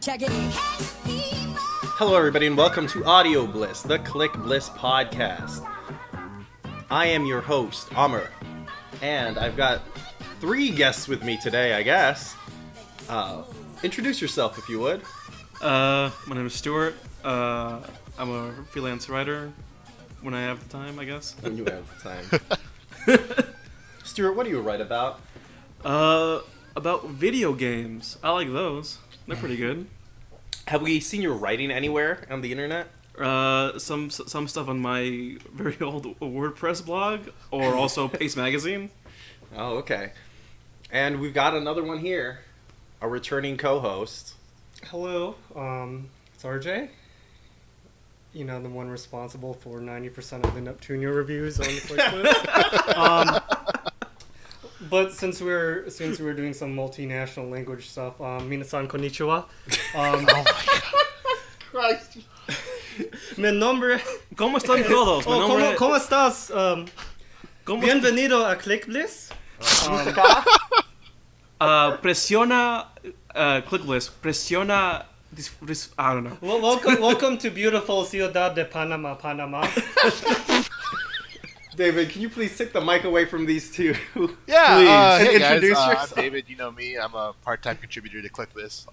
Check it. Hello, everybody, and welcome to Audiobliss, the clickbliss podcast. I am your host, Amr, and I've got 3 guests with me today, I guess. Introduce yourself, if you would. My name is Stuart. I'm a freelance writer when I have the time, I guess. When you have time. Stuart, what do you write about? About video games. I like those. They're pretty good. Have we seen your writing anywhere on the internet? Some stuff on my very old WordPress blog, or also Pace Magazine. Oh, okay. And we've got another one here, a returning co-host. Hello, it's RJ. You know, the one responsible for 90% of the Neptunia reviews on the clickbliss. But since we're doing some multinational language stuff, minasan konnichiwa. Oh my god. Christ. Mi nombre. ¿Cómo están todos? Mi nombre... ¿Cómo estás? Bienvenido a clickbliss. Presiona clickbliss. Presiona. I don't know. Welcome to beautiful Ciudad de Panama, Panama. David, can you please take the mic away from these two? Yeah, please. hey Introduce guys, yourself. I'm David, you know me, I'm a part-time contributor to Clickbliss.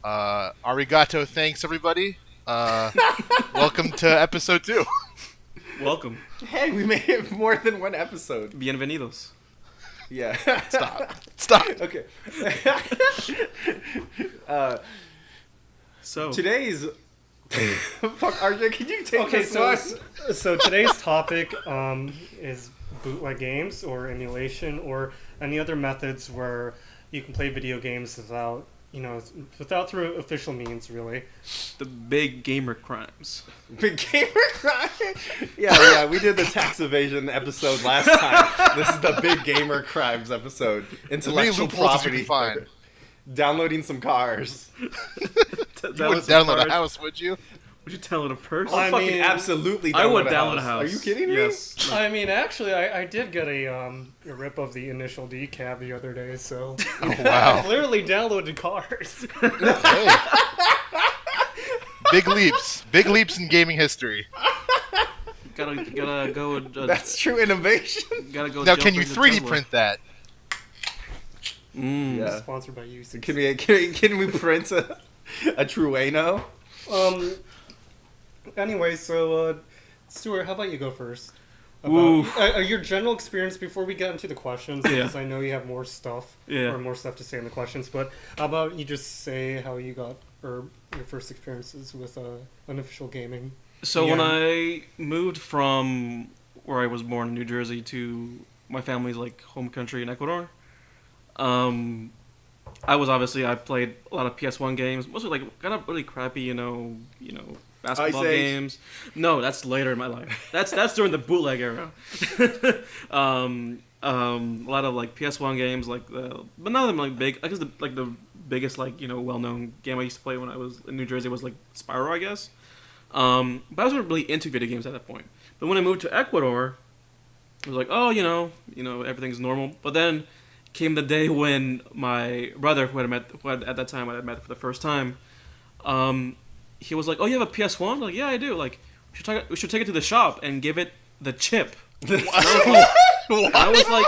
Arigato, thanks everybody. Welcome to episode 2. Welcome. Hey, we made it more than one episode. Bienvenidos. Yeah. Stop. Okay. So Today's... Fuck, RJ, can you take Okay, this one? so today's topic is bootleg games or emulation or any other methods where you can play video games without through official means, really. the big gamer crimes. Big gamer crime? Yeah, we did the tax evasion episode last time. This is the big gamer crimes episode. Intellectual property. Find. Downloading some cars. You would download a house, would you? Would you download a purse? I fucking absolutely download I would download a house. Are you kidding me? Yes. I mean, actually, I did get a rip of the initial decab the other day, so Oh, wow. I clearly downloaded cars. Hey. Big leaps in gaming history. Gotta go. That's true innovation. Gotta go. Now, jump can you into 3D Tesla. print that? Yeah. Sponsored by UC. Can we print a Trueno? Anyway, so Stuart, how about you go first? About your general experience before we get into the questions, because I know you have more stuff to say in the questions. But how about you just say how you got or your first experiences with unofficial gaming? So when I moved from where I was born in New Jersey to my family's home country in Ecuador, I played a lot of PS1 games, mostly kind of really crappy, basketball Ice Age. games. No, that's later in my life. That's during the bootleg era. A lot of PS1 games, but none of them big. I guess the biggest well-known game I used to play when I was in New Jersey was Spyro, I guess. But I wasn't really into video games at that point. But when I moved to Ecuador, it was everything's normal. But then came the day when my brother, who at that time I had met for the first time, he was like, "Oh, you have a PS1?" I'm like, "Yeah, I do." We should take it to the shop and give it the chip. I was like,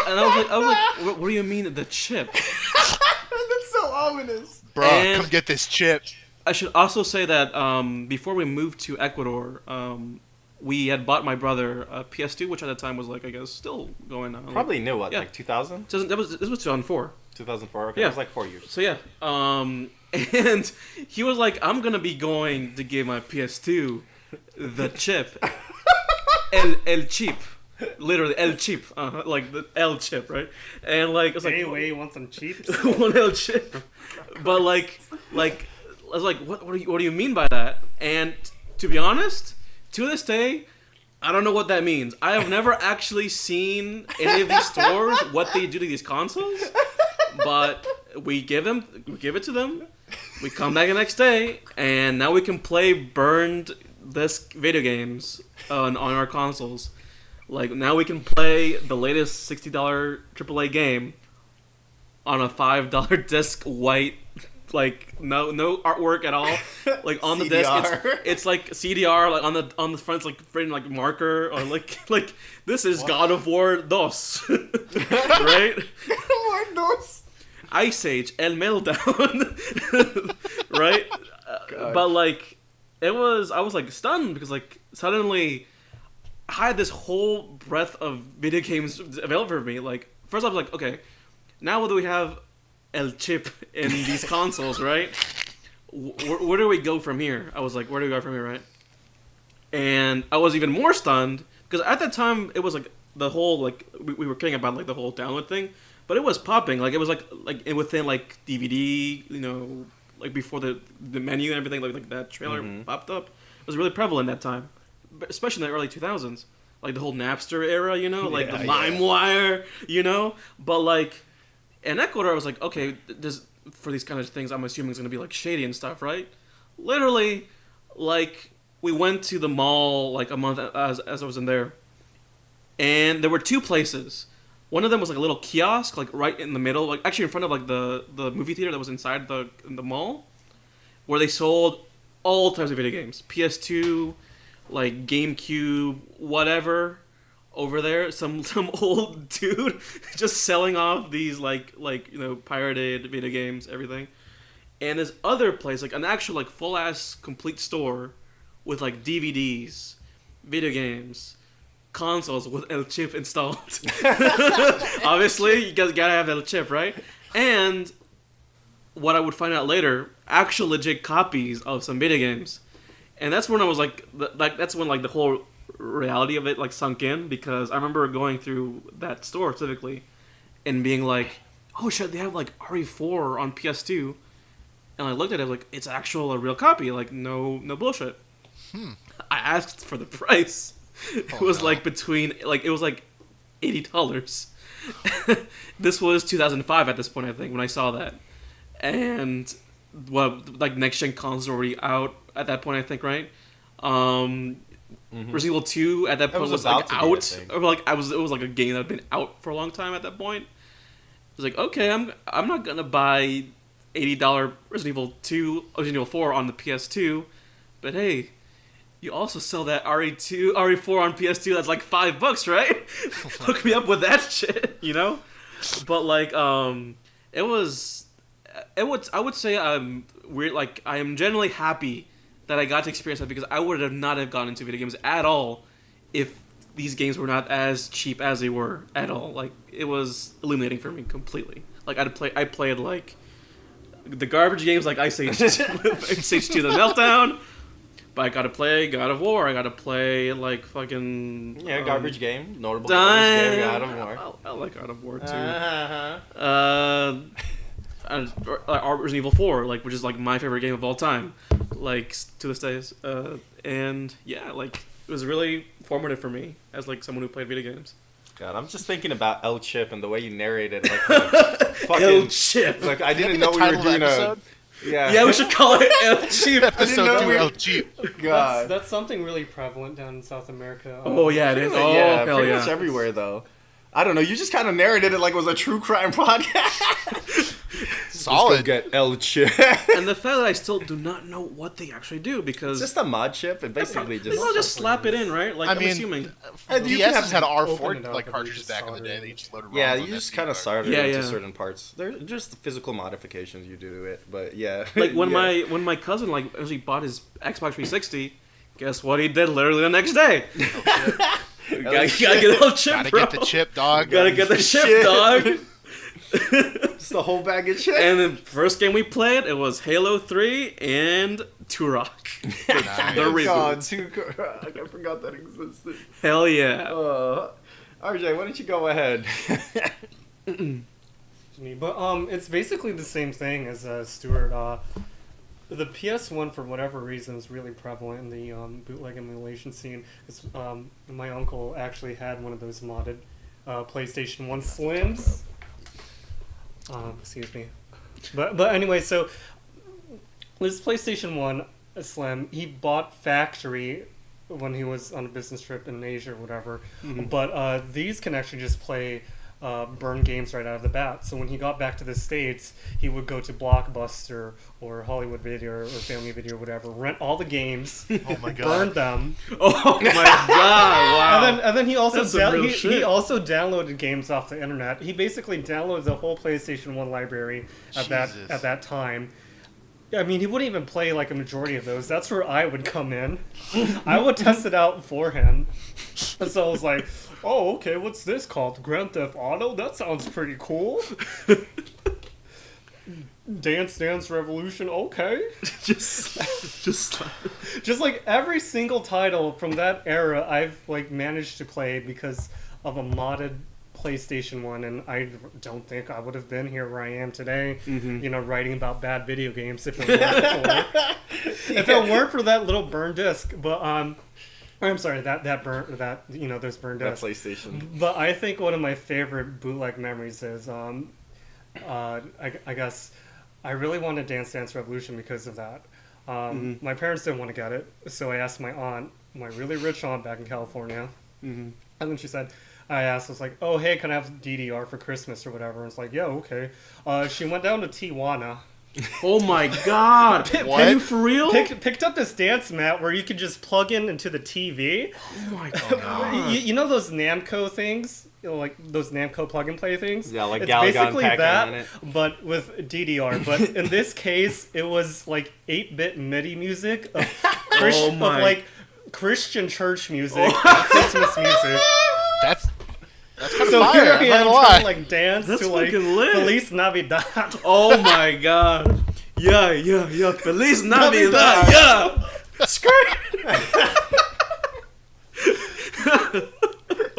"What do you mean the chip?" That's so ominous. Bruh, come get this chip. I should also say that before we moved to Ecuador, we had bought my brother a PS2, which at the time was still going on. Probably new, 2000? This was 2004. 2004, okay, Yeah. it was 4 years. So yeah, and he was like, "I'm gonna be going to give my PS2 the chip, el chip, literally el chip, the L chip, right?" And I was like, Anyway, you want some cheap? one L chip, but I was like, what do you mean by that? And to be honest, to this day, I don't know what that means. I have never actually seen any of these stores what they do to these consoles, but we give it to them. We come back the next day, and now we can play burned disc video games on our consoles. Now we can play the latest $60 AAA game on a $5 disc white like no artwork at all. Like on the disc, it's like CDR. Like on the front's like written like marker or like this is God of War DOS, right? War DOS. Ice Age El Meltdown, right? But like I was like stunned because like suddenly I had this whole breadth of video games available for me. Like first I was like, okay, now what do we have El Chip in these consoles, right? Where do we go from here? I was like, where do we go from here, right? And I was even more stunned because at that time it was like the whole like we were kidding about like the whole download thing, but it was popping. Like it was like within like DVD, you know, like before the menu and everything, like that trailer popped up. It was really prevalent that time, especially in the early 2000s, like the whole Napster era, you know, like the LimeWire, you know. But like in Ecuador, I was like, okay, for these kind of things, I'm assuming it's gonna be like shady and stuff, right? Literally, like we went to the mall like a month as I was in there, and there were two places. One of them was like a little kiosk, like right in the middle, like actually in front of like the movie theater that was inside the mall, where they sold all types of video games, PS2, like GameCube, whatever. Over there, some old dude just selling off these like you know pirated video games, everything. And this other place, like an actual like full ass complete store with like DVDs, video games, consoles with El Chip installed. Obviously, you guys gotta have El Chip, right? And what I would find out later, actual legit copies of some video games. And that's when I was like that's when like the whole reality of it like sunk in, because I remember going through that store specifically and being like, oh shit, they have like RE4 on PS2, and I looked at it like it's actual a real copy, like no bullshit. I asked for the price. It was like between like it was like $80. This was 2005 at this point, I think, when I saw that. And well, like next gen consoles were already out at that point, I think, right? Resident Evil 2 at that point was like out, or like it was like a game that had been out for a long time at that point. It was like, okay, I'm not gonna buy $80 Resident Evil 2, Resident Evil 4 on the PS2, but hey, you also sell that RE4 on PS2. That's like $5, right? Hook me up with that shit, you know. But like, I would say I'm weird. Like, I am genuinely happy that I got to experience that, because I would have not have gone into video games at all if these games were not as cheap as they were at all. Like, it was illuminating for me completely. Like, I played like the garbage games like Ice Age 2, The Meltdown. But I gotta play God of War. I gotta play like fucking garbage game, notable garbage game, God of War. I like God of War too. Resident Evil 4, like, which is like my favorite game of all time, like to this day. And yeah, like it was really formative for me as like someone who played video games. God, I'm just thinking about El Chip and the way you narrated like fucking El Chip. Like I didn't know we were doing a. Yeah, we should call it El Chip. Episode 2 El Chip. God. That's something really prevalent down in South America. Oh yeah, it is. Oh yeah, hell pretty yeah. much everywhere though. I don't know. You just kind of narrated it like it was a true crime podcast. Solid. Let's go get El Chip. And the fact that I still do not know what they actually do, because It's just a mod chip. It basically they all just slap it in, right? Like, I I'm mean, assuming. DS's had open R4 it up like and cartridges just back in the solder day. it. They just loaded Yeah, ROMs you on just SD kind of card. solder Yeah, it into yeah. certain parts. They're just the physical modifications you do to it, but yeah. Like when Yeah. my cousin like actually bought his Xbox 360, guess what he did literally the next day? gotta get El Chip, Gotta bro. get the chip, dog. Gotta get the chip, Shit. dog. It's the whole bag of shit. And the first game we played, it was Halo 3 and Turok. Nice. The reboot. God, I forgot that existed. Hell yeah. RJ, why don't you go ahead? But it's basically the same thing as Stuart. The PS1, for whatever reason, is really prevalent in the bootleg emulation scene. My uncle actually had one of those modded PlayStation 1 Slims. Excuse me. But anyway, so this PlayStation 1 Slim, he bought factory when he was on a business trip in Asia or whatever. Mm-hmm. But these can actually just play burn games right out of the bat. So when he got back to the States, he would go to Blockbuster or Hollywood Video or Family Video or whatever, rent all the games, Oh my god. burn them, Oh my god! Wow. and then he also That's some real he shit. also downloaded games off the internet. He basically downloaded the whole PlayStation 1 library at Jesus. that time. I mean, he wouldn't even play like a majority of those. That's where I would come in. I would test it out for him. And so I was like, oh, okay, what's this called? Grand Theft Auto? That sounds pretty cool. Dance Dance Revolution? Okay. just Just like every single title from that era, I've like managed to play because of a modded PlayStation 1, and I don't think I would have been here where I am today, writing about bad video games if it weren't for that little burn disc. But I'm sorry, those burn That discs. PlayStation. But I think one of my favorite bootleg memories is I guess I really wanted Dance Dance Revolution because of that. My parents didn't want to get it, so I asked my aunt, my really rich aunt back in California, and then she said, I was like, oh, hey, can I have DDR for Christmas or whatever? And it's like, yeah, okay. She went down to Tijuana, Oh my god! What? Are you for real? picked up this dance mat where you could just plug into the TV. Oh my god! You know those Namco things? Like those Namco plug-and-play things? Yeah, like it's Galagon basically Pac-Man that, in it. but with DDR. But in this case, it was like 8-bit MIDI music of, Oh my- of like Christian church music, Christmas music. That's kind of So fire. here I I'm am not gonna trying lie. to like dance That's to like fucking lit. Feliz Navidad. Oh my god! Yeah. Feliz Navidad! Yeah! Skirt!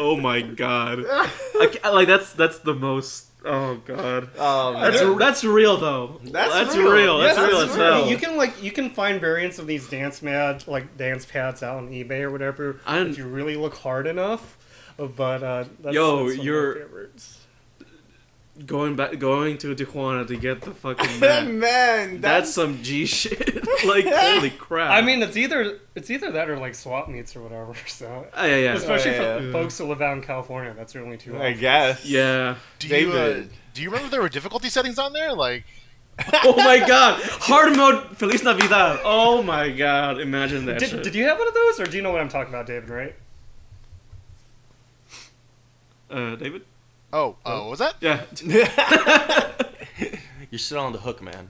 Oh my god! That's the most. Oh god! That's real though. That's real. real. That's Yeah, real that's as real. hell. You can find variants of these dance pads out on eBay or whatever if you really look hard enough. But that's one of my favorites. Going to Tijuana to get the fucking man. Man, That's some G shit. Like holy crap! I mean, it's either that or like swap meets or whatever. So yeah. especially Oh, for yeah. folks who live out in California, that's the only two. I options. guess. Yeah. Do David. you remember there were difficulty settings on there? Like, Oh my god! Hard mode Feliz Navidad! Oh my god, imagine that shit. Did you have one of those, or do you know what I'm talking about, David? Right? David? what was that? Yeah. You're still on the hook, man.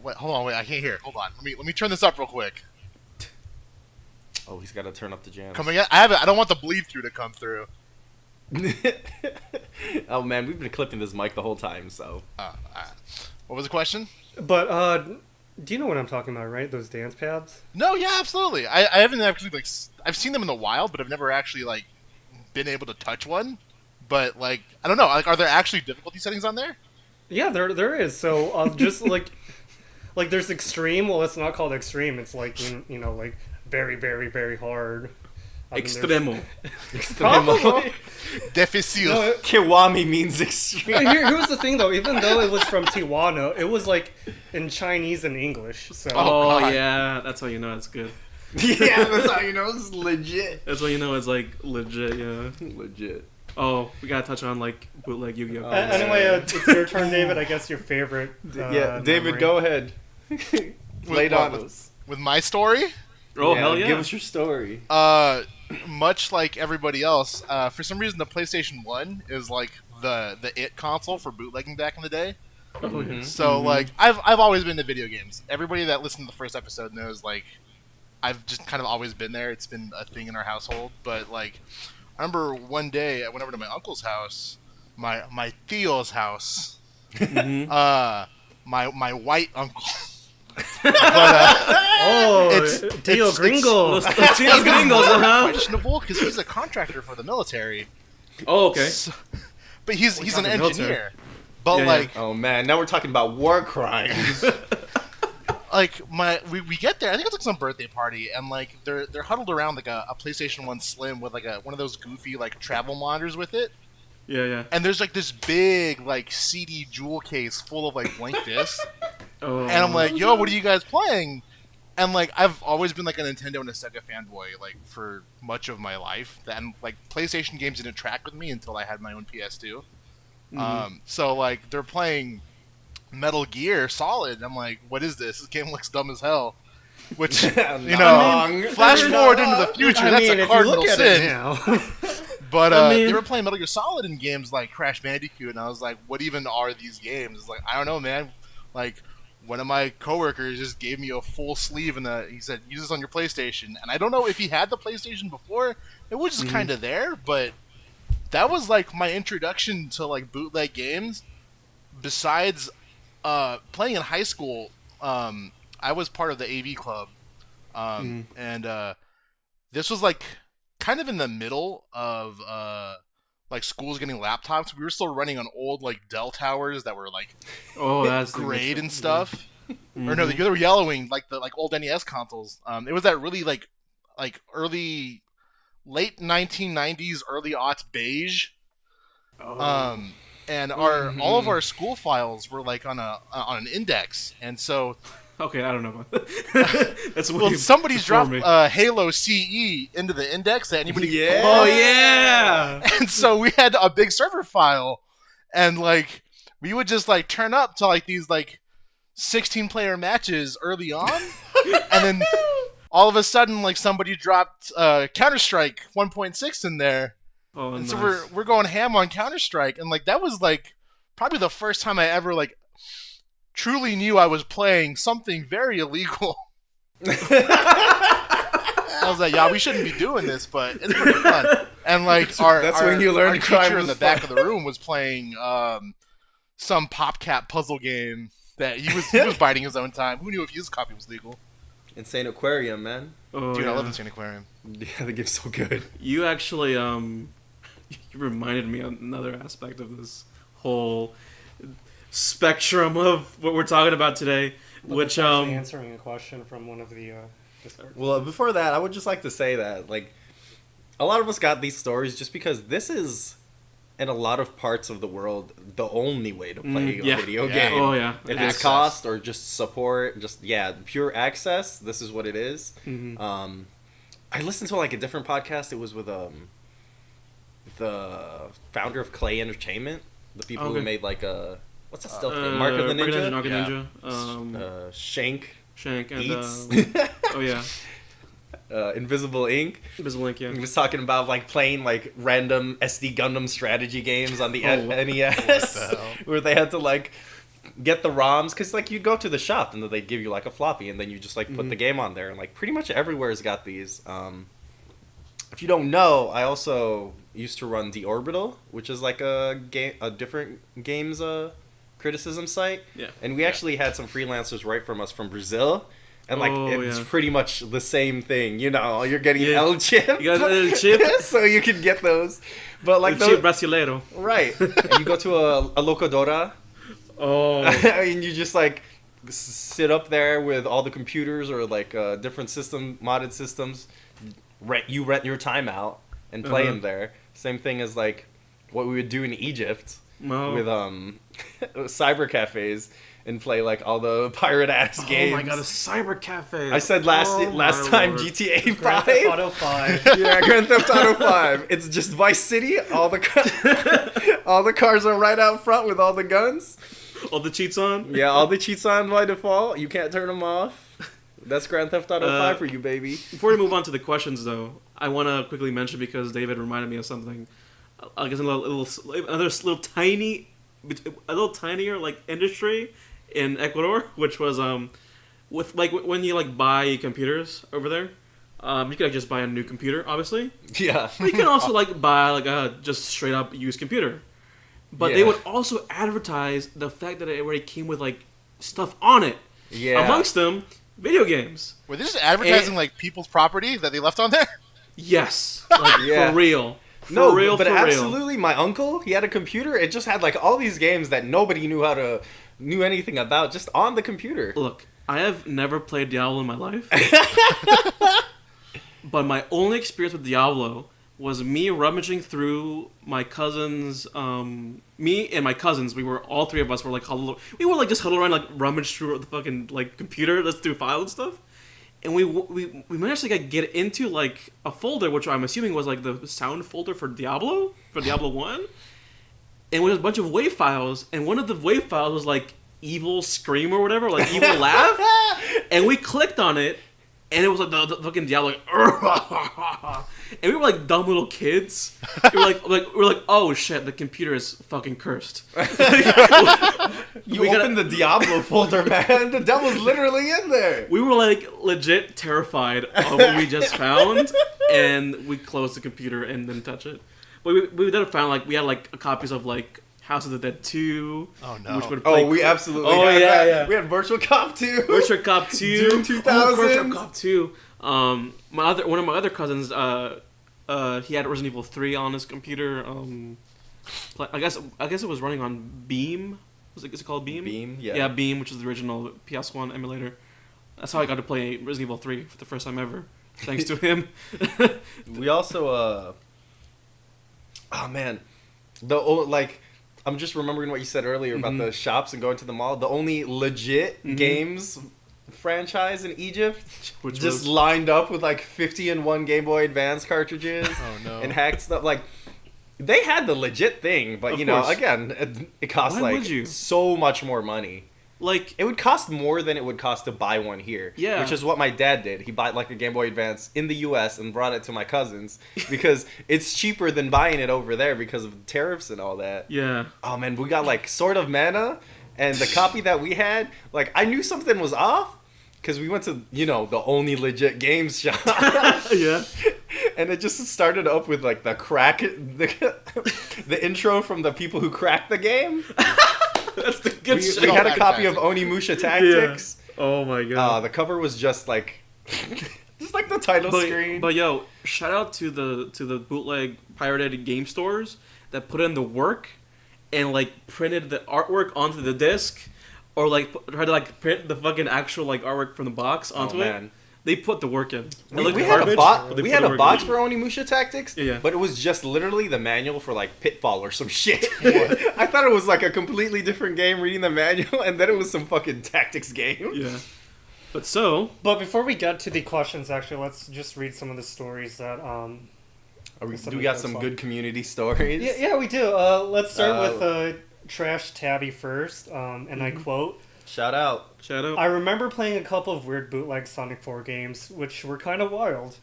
Hold on, I can't hear. Hold on, let me turn this up real quick. Oh, he's got to turn up the jams. Coming, I don't want the bleed through to come through. Oh man, we've been clipping this mic the whole time, so. What was the question? But do you know what I'm talking about? Right? Those dance pads. No, yeah, absolutely. I haven't actually I've seen them in the wild, but I've never actually been able to touch one. But I don't know. Are there actually difficulty settings on there? Yeah, there is. So just like there's extreme. Well, it's not called extreme. It's like like very, very, very hard. Extremo. Probably. Difficile. No, Kiwami means extreme. here's the thing, though. Even though it was from Tijuana, it was like in Chinese and English. So Oh God. yeah, that's how you know it's good. Yeah, that's how you know it's legit. That's how you know it's like legit, yeah. Legit. Oh, we gotta touch on bootleg Yu-Gi-Oh! Oh, cards. Anyway, it's your turn, David. I guess your favorite. Yeah, David, memory. go ahead. Lay it on us. With my story, Oh hell yeah! Give us your story. much like everybody else, for some reason the PlayStation 1 is the it console for bootlegging back in the day. Oh, yeah. So I've always been into video games. Everybody that listened to the first episode knows I've just kind of always been there. It's been a thing in our household. But I remember one day I went over to my uncle's house, my Theo's house, my white uncle. But, Tio Gringo. Los Tios Gringos, questionable because he's a contractor for the military. Oh, okay. But he's an talking military. engineer. But Yeah, yeah. Oh man, now we're talking about war crimes. we get there. I think it's some birthday party, and they're huddled around a PlayStation 1 Slim with one of those goofy travel monitors with it. Yeah. And there's this big CD jewel case full of blank discs. Oh. And I'm like, yo, what are you guys playing? And like I've always been like a Nintendo and a Sega fanboy like for much of my life. And like PlayStation games didn't track with me until I had my own PS2. So like they're playing Metal Gear Solid. And I'm like, what is this? This game looks dumb as hell. Which flash forward into the future, that's a cardinal sin. But they were playing Metal Gear Solid in games like Crash Bandicoot, and I was like, what even are these games? It's like, I don't know, man. Like, one of my coworkers just gave me a full sleeve, and he said, use this on your PlayStation. And I don't know if he had the PlayStation before. It was just kind of there, but that was like my introduction to like bootleg games. Besides playing in high school, I was part of the AV club, and this was like kind of in the middle of like schools getting laptops. We were still running on old like Dell towers that were like that's grayed and stuff. Or no, they were yellowing like the old NES consoles. It was that really like early, late 1990s, early aughts beige. And all of our school files were like on an index, and so. Okay, I don't know about that. That's somebody's dropped Halo CE into the index that anybody. Yeah. Oh yeah. And so we had a big server file, and like we would just like turn up to like these like 16-player matches early on, and then all of a sudden like somebody dropped Counter-Strike 1.6 in there, and nice. So we're going ham on Counter-Strike, and like that was like probably the first time I ever like truly knew I was playing something very illegal. I was like, yeah, we shouldn't be doing this, but it's pretty fun. And like that's when you learn our teacher in the back of the room was playing some PopCap puzzle game that he was biding his own time. Who knew if his copy was legal? Insane Aquarium, man. Dude, I love Insane Aquarium. Yeah, the game's so good. You actually you reminded me of another aspect of this whole spectrum of what we're talking about today, which answering a question from one of the Discord. Well, before that, I would just like to say that like a lot of us got these stories just because this is in a lot of parts of the world the only way to play a video game. Oh yeah. If it's cost or just support, just pure access, this is what it is. I listened to like a different podcast. It was with the founder of Clay Entertainment, the people who made like what's that stealth game? Mark of the Ninja? Mark of the Ninja. Shank and Eats. oh yeah. Invisible Ink. Invisible Ink, yeah. He was talking about like playing like random SD Gundam strategy games on the NES, where they had to like get the ROMs, because like you'd go to the shop and then they'd give you like a floppy and then you just like put the game on there, and like pretty much everywhere's got these. If you don't know, I also used to run Deorbital, which is like a different games criticism site. Yeah. And we actually had some freelancers write from us from Brazil. And like it's pretty much the same thing, you know. You're getting El Chip. You got El Chip, so you can get those. But like El Chip Brasileiro. Right. And you go to a locadora. Oh. And you just like sit up there with all the computers or like different modded systems. You rent your time out and play them there. Same thing as like what we would do in Egypt with cyber cafes and play like all the pirate ass games. Oh my god, a cyber cafe! I said last time Lord. GTA 5. Grand Theft Auto 5. Yeah, Grand Theft Auto 5. It's just Vice City. All the cars are right out front with all the guns. All the cheats on. Yeah, all the cheats on by default. You can't turn them off. That's Grand Theft Auto 5 for you, baby. Before we move on to the questions, though, I want to quickly mention, because David reminded me of something. I guess another little tinier like industry in Ecuador, which was with like when you like buy computers over there, you could like, just buy a new computer, obviously. Yeah. But you can also like buy like a just straight up used computer. But they would also advertise the fact that it already came with like stuff on it. Yeah. Amongst them, video games. Were they just advertising like people's property that they left on there? Yes. Like for real. For real. Absolutely, my uncle, he had a computer. It just had like all these games that nobody knew anything about, just on the computer. Look, I have never played Diablo in my life. But my only experience with Diablo was me rummaging through my cousins. Me and my cousins, all three of us were like huddled. We were like just huddled around, like rummage through the fucking like computer, let's do file and stuff. and we managed to get into like a folder, which I'm assuming was like the sound folder for Diablo 1, and with a bunch of WAV files, and one of the WAV files was like evil scream or whatever, like evil laugh, and we clicked on it, and it was like the fucking Diablo, like, and we were like dumb little kids. We were like, oh shit, the computer is fucking cursed. You opened the Diablo folder, man. The devil's literally in there. We were like legit terrified of what we just found, and we closed the computer and didn't touch it. But we then found like we had like copies of like House of the Dead 2. Oh no. Which would play We absolutely. Oh had yeah, that. yeah. We had Virtual Cop 2. Virtual Cop 2. Doom 2000. Virtual Cop 2. One of my other cousins, he had Resident Evil 3 on his computer. I guess it was running on Beam. Is it called Beam? Beam, yeah. Yeah, Beam, which is the original PS1 emulator. That's how I got to play Resident Evil 3 for the first time ever, thanks to him. We also, oh man, I'm just remembering what you said earlier about the shops and going to the mall. The only legit games franchise in Egypt Which just was lined up with like 50-in-1 Game Boy Advance cartridges and hacked stuff. Like, they had the legit thing, but Of you know, course. again, it costs Why like would you? so much more money. like It would cost more than it would cost to buy one here. Yeah. Which is what my dad did. He bought like a Game Boy Advance in the US and brought it to my cousins because it's cheaper than buying it over there because of tariffs and all that. yeah. Oh man, we got like Sword of Mana, and the copy that we had, like I knew something was off because we went to, you know, the only legit games shop. Yeah. And it just started up with like the intro from the people who cracked the game. That's the good We shit. had a copy of Onimusha Tactics. Oh my god. The cover was just like the title screen. But yo, shout out to the bootleg pirated game stores that put in the work and like printed the artwork onto the disc, or like tried to like print the fucking actual like artwork from the box onto it. They put the work in. We had a box for Onimusha Tactics, Yeah. but it was just literally the manual for like Pitfall or some shit. I thought it was like a completely different game reading the manual, and then it was some fucking tactics game. Yeah. But But before we get to the questions, actually, let's just read some of the stories that Do we got some good community stories? Yeah, we do. Let's start with Trash Tabby first, and I quote, Shout out. I remember playing a couple of weird bootleg Sonic 4 games, which were kind of wild.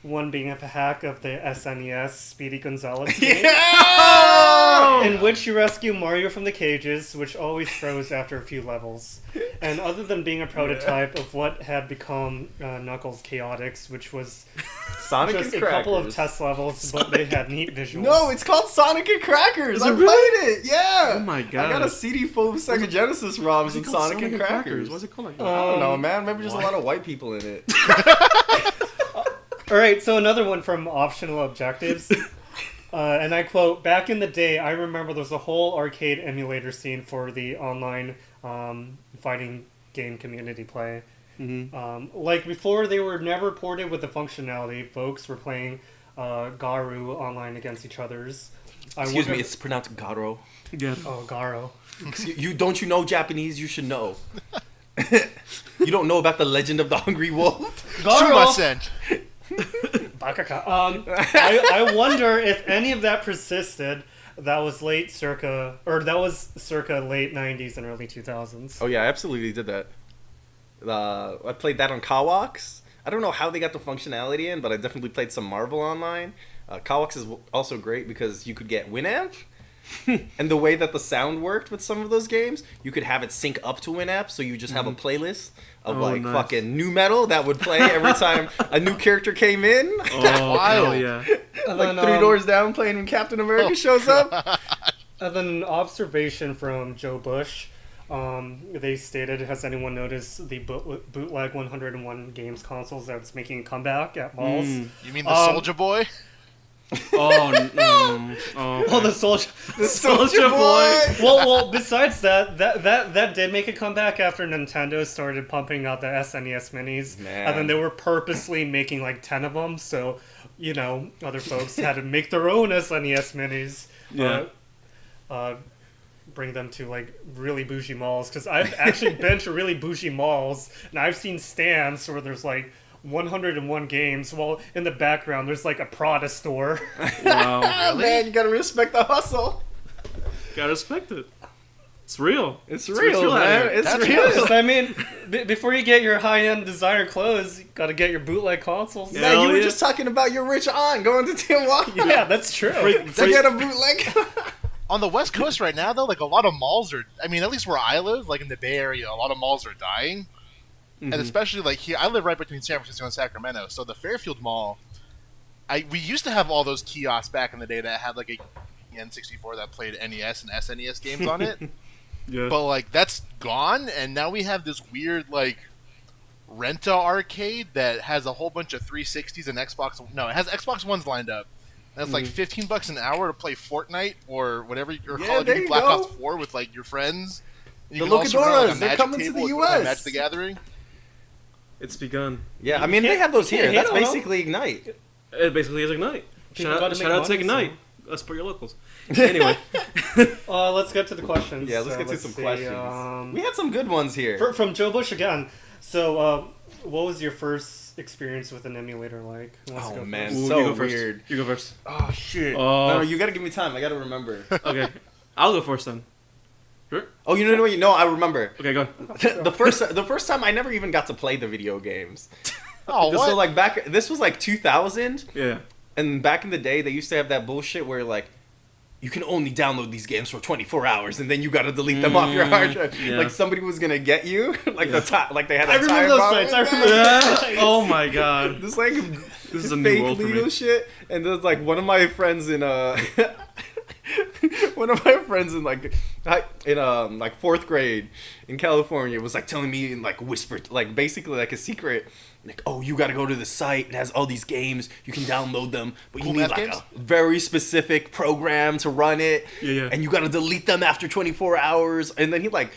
One being a hack of the SNES Speedy Gonzales game, in which you rescue Mario from the cages, which always froze after a few levels. And other than being a prototype of what had become Knuckles Chaotix, which was Sonic just and a couple of Crackers. test levels, but they had neat visuals. No, it's called Sonic and Crackers. Is I it played really? it. Yeah. Oh my god. I got a CD full of Sega Genesis ROMs and Sonic and Crackers. What's it called like that? I don't know, man. Maybe just a lot of white people in it. Alright, so another one from Optional Objectives. And I quote, back in the day, I remember there was a whole arcade emulator scene for the online fighting game community play. Like before, they were never ported with the functionality. Folks were playing Garu online against each other's. Excuse me, it's pronounced Garo. Yeah. Oh, Garo. Don't you know Japanese? You should know. You don't know about the legend of the Hungry Wolf? Sumasen. Bakaka. I wonder if any of that persisted. That was circa late 90s and early 2000s. Oh yeah, I absolutely did that. I played that on Kawox. I don't know how they got the functionality in, but I definitely played some Marvel online. Kawox is also great because you could get Winamp, and the way that the sound worked with some of those games, you could have it sync up to Winamp, so you just have a playlist of nice. fucking new metal that would play every time a new character came in. Oh, hell yeah. And Like then, Three Doors Down playing when Captain America shows up. And then an observation from Joe Bush. They stated, has anyone noticed the bootleg 101 games consoles that's making a comeback at malls? You mean the Soldier Boy? Oh, the Soldier Boy! well, besides that did make a comeback after Nintendo started pumping out the SNES minis. Man. And then they were purposely making like 10 of them, so, you know, other folks had to make their own SNES minis. Yeah. bring them to like really bougie malls, because I've actually been to really bougie malls and I've seen stands where there's like 101 games, while in the background there's like a Prada store. Wow. Man, you gotta respect the hustle. Gotta respect it. It's real. It's real, out man. here. It's That's real. I mean, before you get your high-end designer clothes, you gotta get your bootleg consoles. Yeah. Man, you Hell were yeah. just talking about your rich aunt going to Tijuana. Yeah, that's true. To get a bootleg. On the West Coast right now, though, like a lot of malls are. I mean, at least where I live, like in the Bay Area, a lot of malls are dying, and especially like here, I live right between San Francisco and Sacramento. So the Fairfield Mall, we used to have all those kiosks back in the day that had like a N64 that played NES and SNES games on it. Yeah. But like that's gone, and now we have this weird like Renta arcade that has a whole bunch of 360s and Xbox. No, it has Xbox Ones lined up. And it's like $15 an hour to play Fortnite or whatever, or Yeah, Call of there Duty you Black go. Ops 4 with like your friends. And The can also run, Locadoras, a they're Magic coming to table the with, US. Magic the Gathering. It's begun. Yeah, I You mean, they can't- have those you here. can't That's hate on them. basically Ignite. It basically is Ignite. People Shout gotta out, make shout out to money, Ignite. so- Let's support your locals. Anyway. Let's get to the questions. Yeah, let's So get to let's some see, questions. We had some good ones here. From Joe Bush again. So, what was your first experience with an emulator like? Who wants to Oh, go man. first? Ooh, So you go first. weird. You go first. Oh, shit. Oh. No, you gotta give me time. I gotta remember. Okay. I'll go first then. Sure? Oh, you know what? No, I remember. Okay, go. the first time I never even got to play the video games. Oh, what? So like this was like 2000, Yeah. and back in the day they used to have that bullshit where like you can only download these games for 24 hours and then you gotta delete them off your hard drive. Yeah. Like somebody was gonna get you. Like Yeah. like they had a I remember time those bomb. sites. I remember Yeah. those sites. Oh my god. This like This is a new fake world for legal me. shit, and there's like one of my friends in one of my friends in like fourth grade in California was like telling me in like whispered, like basically like a secret, like, oh, you got to go to the site. It has all these games. You can download them, but you Cool need math like games? a very specific program to run it. Yeah. And you got to delete them after 24 hours. And then he like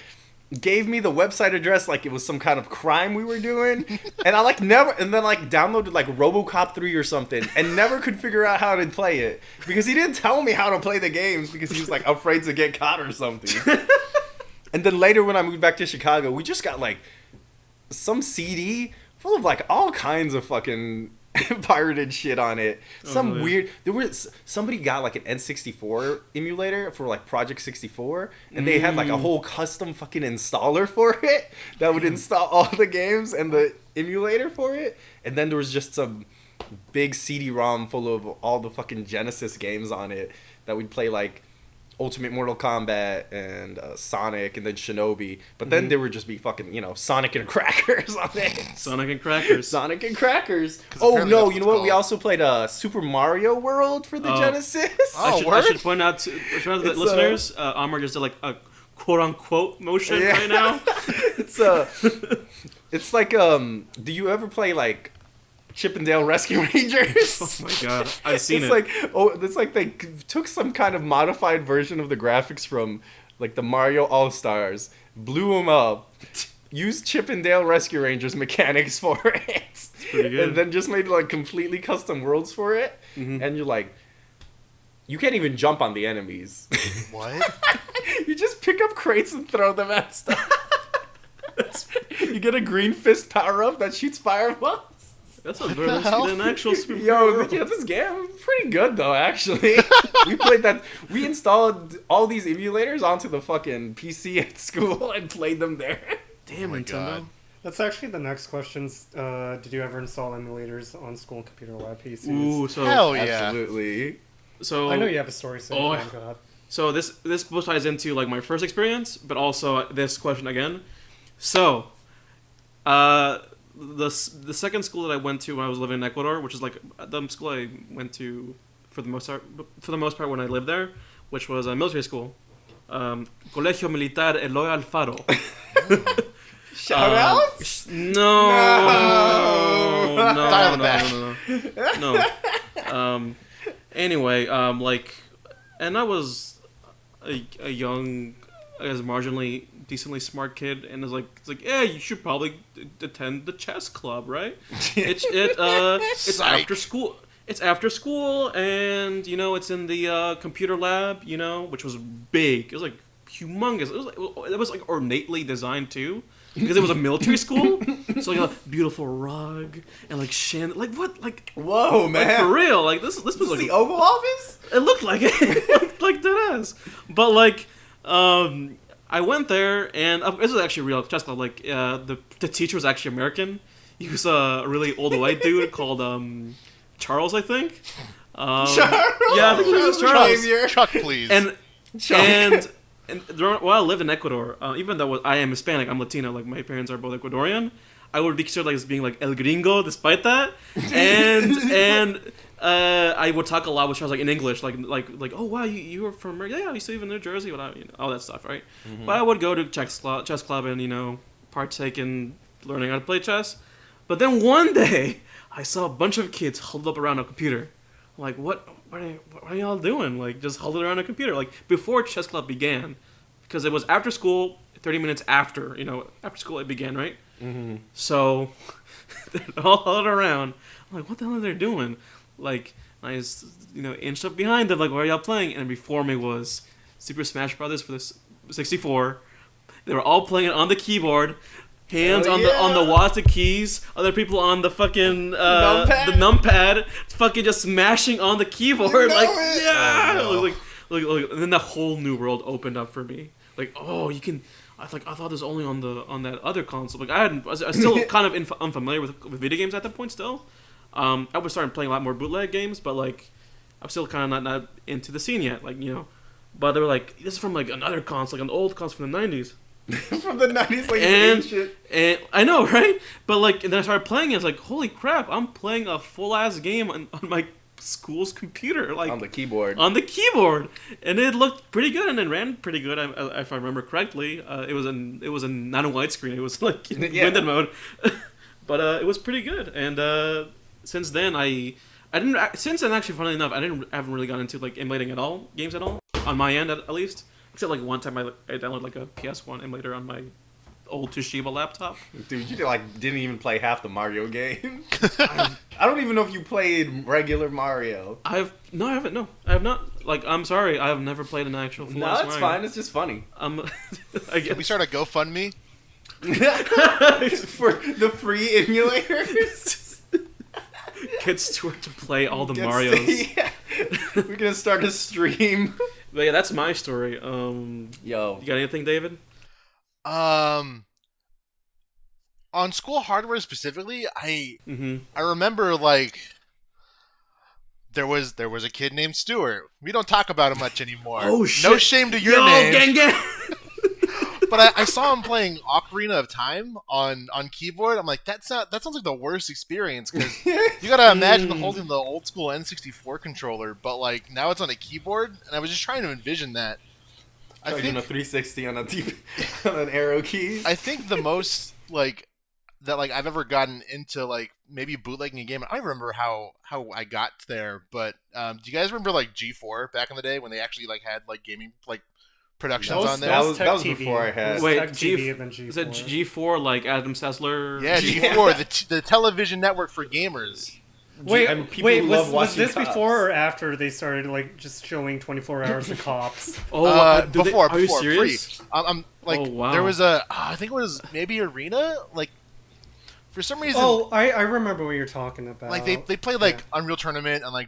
gave me the website address like it was some kind of crime we were doing, and I like never, and then like downloaded like RoboCop 3 or something, and never could figure out how to play it because he didn't tell me how to play the games because he was like afraid to get caught or something. And then later when I moved back to Chicago, we just got like some CD full of like all kinds of fucking pirated shit on it. Some yeah. weird. Somebody got like an N64 emulator for like Project 64, and they had like a whole custom fucking installer for it that would install all the games and the emulator for it. And then there was just some big CD-ROM full of all the fucking Genesis games on it that we'd play like Ultimate Mortal Kombat and Sonic and then Shinobi. But then there would just be fucking, Sonic and Crackers on it. Sonic and Crackers. Sonic and Crackers. 'Cause Oh apparently no, that's you know what what? it's We called. also played Super Mario World for the Oh. Genesis. Oh, I word? should point out to the It's, listeners, Amar just did like a quote unquote motion Yeah. right now. It's like do you ever play like Chip and Dale Rescue Rangers? Oh my god, I've seen it's it. It's like they took some kind of modified version of the graphics from like the Mario All Stars, blew them up, used Chip and Dale Rescue Rangers mechanics for it, pretty good. and then just made like completely custom worlds for it. And you're like, you can't even jump on the enemies. What? You just pick up crates and throw them at stuff. You get a green fist power up that shoots fireballs. That's a better than actual Super Mario Yo, World. this game is pretty good though. Actually, we played that. We installed all these emulators onto the fucking PC at school and played them there. Damn, my Nintendo. God. That's actually the next questions. Did you ever install emulators on school computer lab PCs? Ooh, so Hell yeah. Absolutely. so I know you have a story. So Oh. oh God. So this both ties into like my first experience, but also this question again. So, the second school that I went to when I was living in Ecuador, which is like the school I went to for the most part when I lived there, which was a military school, Colegio Militar Eloy Alfaro. Shout out. No. Dial it back. No. Anyway, and I was a young, I guess, marginally, decently smart kid, and it's like, yeah, you should probably attend the chess club, right? It's Psych. after school. It's after school, and it's in the computer lab, which was big. It was like humongous. It was like ornately designed too, because it was a military school. So like a beautiful rug and like like what like Whoa, man! like, for real, like this was like the Oval Office. it looked like it, it looked like that ass. But like I went there and this was actually a real chess club. Like the teacher was actually American. He was a really old white dude called Charles, I think. Charles? Yeah, I think it was Charles. Chuck, please. And while I lived in Ecuador, even though I am Hispanic, I'm Latino, like my parents are both Ecuadorian, I would be considered like as being like El Gringo despite that. And I would talk a lot with Charles like in English, like oh wow, you were from America? Yeah, I used to live in New Jersey, without all that stuff, right? Mm-hmm. But I would go to chess club and partake in learning how to play chess. But then one day, I saw a bunch of kids huddled up around a computer. I'm like, what are y'all doing? Like, just huddled around a computer. Like, before chess club began, because it was after school, 30 minutes after school it began, right? Mm-hmm. So, they're all huddled around. I'm like, what the hell are they doing? Like, I just, inched up behind them, like, what are y'all playing? And before me was Super Smash Brothers for the 64. They were all playing it on the keyboard. Hands on the WASD keys, other people on the fucking the numpad, fucking just smashing on the keyboard, like yeah, like, and then the whole new world opened up for me. Like, oh, you can. I thought it was only on that other console. Like I was still kind of unfamiliar with video games at that point. Still, I was starting playing a lot more bootleg games, but like I'm still kind of not into the scene yet. Like but they were like, this is from like another console, like an old console from the 90s. From the 90s, like and I know, right? But like, and then I started playing it. I was like, holy crap! I'm playing a full ass game on my school's computer, like on the keyboard. And it looked pretty good, and it ran pretty good. If I remember correctly, it was not a widescreen. It was like blended mode, but it was pretty good. And since then, I didn't. Since then, actually, funnily enough, haven't really gotten into like emulating games at all on my end, at least. Except like one time I downloaded like a PS1 emulator on my old Toshiba laptop. Dude, you didn't even play half the Mario game. I don't even know if you played regular Mario. I haven't. No, I have not. Like, I'm sorry, I have never played an actual full Mario. No, it's fine. It's just funny. Can we start a GoFundMe? For the free emulators? Get Stuart to play all the Marios. Yeah. We're gonna start a stream. But yeah, that's my story. Yo, you got anything, David? On school hardware specifically, I remember like there was a kid named Stuart. We don't talk about him much anymore. Oh shit! No shame to your name. Gang. But I saw him playing Ocarina of Time on keyboard. I'm like, that sounds like the worst experience, because you gotta imagine holding the old school N64 controller, but like now it's on a keyboard, and I was just trying to envision that. I think a 360 on an arrow key. I think the most like that like I've ever gotten into like maybe bootlegging a game. I don't remember how I got there, but do you guys remember like G4 back in the day when they actually like had like gaming like productions on there? That was before I had. Wait, G4. Is it G4 like Adam Sessler? Yeah, G4, the television network for gamers. Was this cops. Before or after they started like just showing 24 hours of cops? Before. Are you serious? I'm like, oh, wow. There was I think it was maybe Arena, like for some reason. Oh, I remember what you're talking about. Like they played like Unreal Tournament and like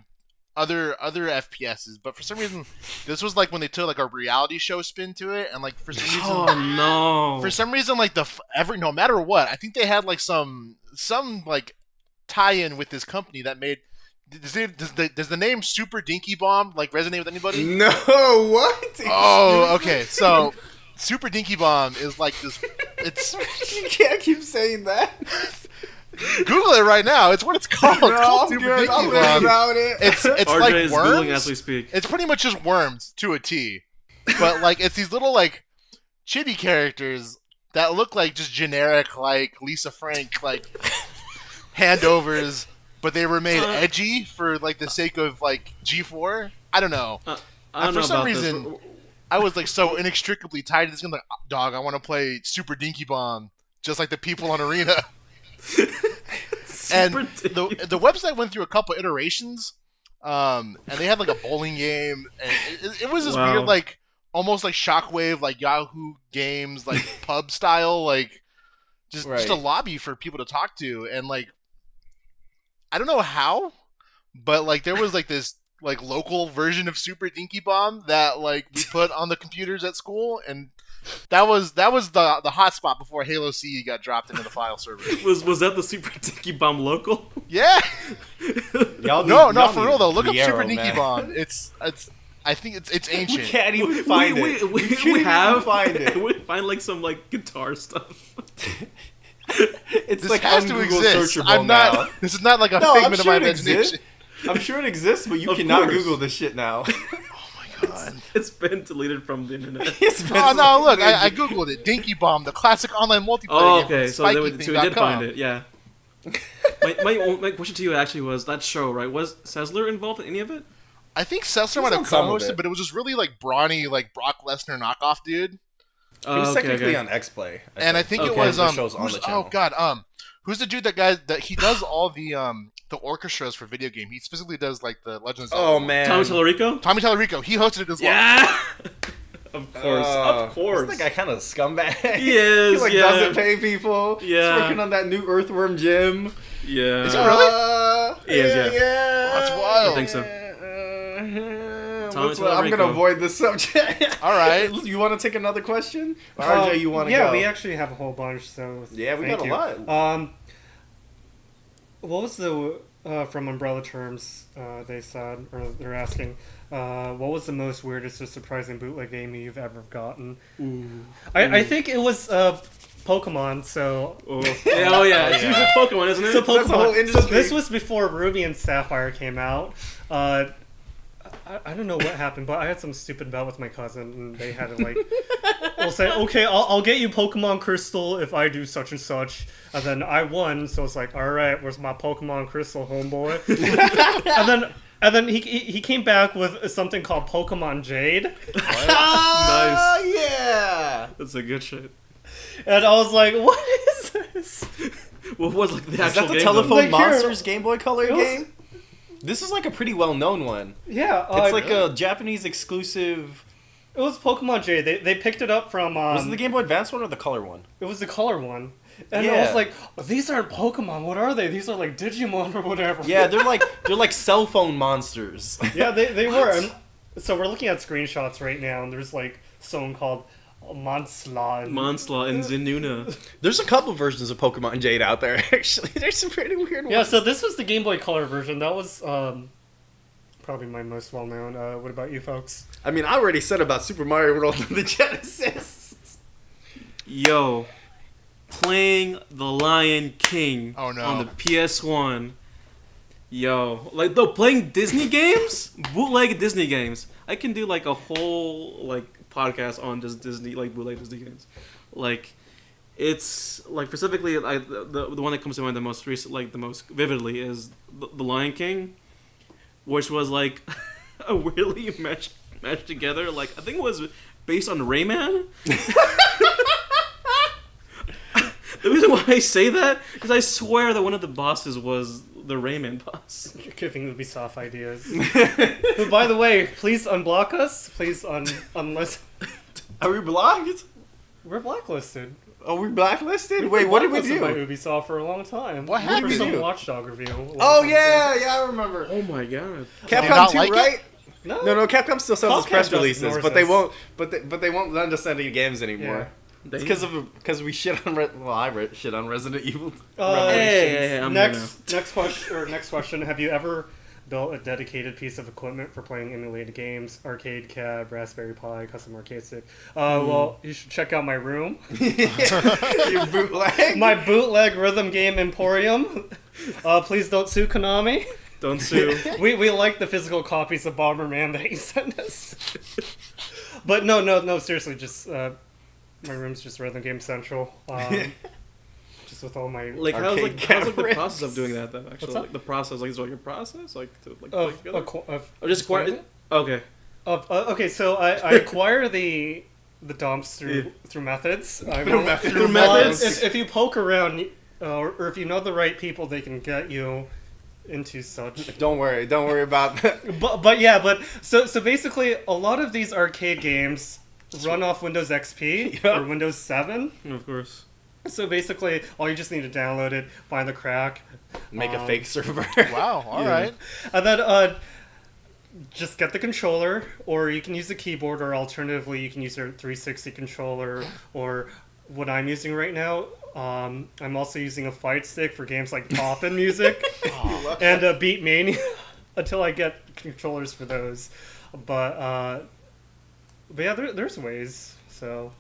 other FPSs, but for some reason this was like when they took like a reality show spin to it, and like for some reason, for some reason like no matter what, I think they had like some like tie-in with this company that made. Does the name Super Dinky Bomb like resonate with anybody? No, what? Oh, okay. So Super Dinky Bomb is like this. It's you can't keep saying that. Google it right now. It's what it's called. It's called Super Dinky Bomb. About it. It's RJ like is worms. Googling as we speak. It's pretty much just worms to a T, but like it's these little like chibi characters that look like just generic like Lisa Frank like handovers, but they were made edgy for like the sake of like G4. I don't know. For some reason, I was like so inextricably tied to this game. Like, dog, I want to play Super Dinky Bomb, just like the people on Arena. And the website went through a couple iterations, and they had like a bowling game, and it was this weird like almost like Shockwave, like Yahoo Games, like pub style, like just a lobby for people to talk to, and like I don't know how, but like there was like this like local version of Super Dinky Bomb that like we put on the computers at school, and that was the hotspot before Halo C got dropped into the file server. Was that the Super Dinky Bomb local? Yeah. No, for real though. Look up Briero, Super Dinky man. Bomb. I think it's ancient. We can't even find it. We can't find it. We find like some like guitar stuff. It's This like has on to Google exist. searchable I'm now. not. This is not like a No, I'm figment sure of my it exists. imagination. I'm sure it exists, but you Of cannot course. Google this shit now. Oh my god. It's been deleted from the internet. Oh no! Look, I googled it. Dinky Bomb, the classic online multiplayer Oh, game. okay. So we did find it. Yeah. my question to you actually was that show, right? Was Sessler involved in any of it? I think Sessler He was might have on some of co-hosted, it. but it was just really like brawny, like Brock Lesnar knockoff dude. It was Okay, technically okay. on X-Play. And I think it Okay. was The show's on who's, the channel. oh god, who's the dude that he does all the orchestras for video game. He specifically does like the Legends. of Zelda Oh one. man, Tommy Tallarico? Tommy Tallarico. He hosted it as well. Yeah. Of course. Isn't that guy kind of a scumbag? He is, He like yeah. doesn't pay people. Yeah. He's working on that new Earthworm gym. Yeah. Is it really? He is, yeah. Yeah. That's wild. I think so. Tommy I'm gonna Tallarico. avoid this subject. All right. You want to take another question? Or RJ, you want to go? Yeah, we actually have a whole bunch. So Yeah, we thank got a you. lot. What was the from Umbrella Terms? They said, or they're asking, what was the most weirdest or surprising bootleg game you've ever gotten? I think it was Pokemon. So Oh yeah. It's usually Pokemon, isn't it? so That's the whole Pokemon. So industry. this was before Ruby and Sapphire came out. I don't know what happened, but I had some stupid bout with my cousin, and they had to like, we'll say, okay, I'll get you Pokemon Crystal if I do such and such, and then I won, so it's like, all right, where's my Pokemon Crystal, homeboy? and then he came back with something called Pokemon Jade, Nice. Yeah. That's a good shit. and I was like, what is this? What was like the Is actual that the game? Telephone Like, here- Monsters Game Boy Color It was- game? This is like a pretty well-known one. Yeah, It's like a Japanese exclusive. it was Pokemon Jade. They picked it up from. Was it the Game Boy Advance one or the color one? It was the color one. And I Yeah. was like, these aren't Pokemon. What are they? These are like Digimon or whatever. Yeah, they're like cell phone monsters. Yeah, they were. And so we're looking at screenshots right now, and there's like someone called Monsla. Monsla and Zenuna. There's a couple versions of Pokemon Jade out there. Actually, there's some pretty weird ones. Yeah, so this was the Game Boy Color version. That was probably my most well known. What about you folks? I mean, I already said about Super Mario World on the Genesis. Yo, playing The Lion King Oh, no. on the PS1. Yo, like though playing Disney games, bootleg Disney games. I can do like a whole like podcast on just Disney like bootleg Disney games. Like it's like specifically the one that comes to mind the most recent, like the most vividly is the Lion King, which was like a weirdly mashed together. Like I think it was based on Rayman. The reason why I say that is I swear that one of the bosses was the Rayman boss. You're giving Ubisoft ideas. But by the way, please unblock us. Please unless Are we blocked? we're blacklisted. Are we blacklisted? We've Wait, been what did we blacklisted by do? Ubisoft for a long time. What For happened? some do? Watchdog review. a long Oh time yeah, I remember. Oh my god. you Capcom not 2, like it? right? ago. No, Capcom still sells Comcast press just releases, ignores but they us. won't. But they won't lend us any games anymore. It's because we shit on I shit on Resident Evil. Hey, I'm here Next question. Have you ever built a dedicated piece of equipment for playing emulated games? Arcade cab, Raspberry Pi, custom arcade stick. Well, you should check out my room. Your bootleg. My bootleg rhythm game emporium. Please don't sue Konami. Don't sue. We like the physical copies of Bomberman that he sent us. But no, seriously, just my room's just Rhythm Game Central. Just with all my Like how's Arcade like the cameras. process of doing that though? Actually, What's that? like the process, like is there like a process, like to like play of, together? of Or just acquire explaining it? Okay. okay, so I acquire the dumps through methods. Through methods? If you poke around, or if you know the right people, they can get you into such. Don't worry about that. But so basically, a lot of these arcade games run off Windows XP Yep. or Windows 7. Of course. So basically, all you just need to download it, find the crack, Make a fake server. Wow. All right. and then just get the controller, or you can use the keyboard, or alternatively, you can use your 360 controller, or what I'm using right now. I'm also using a fight stick for games like Poppin' Music and Beat Mania until I get controllers for those. But yeah, there's ways. So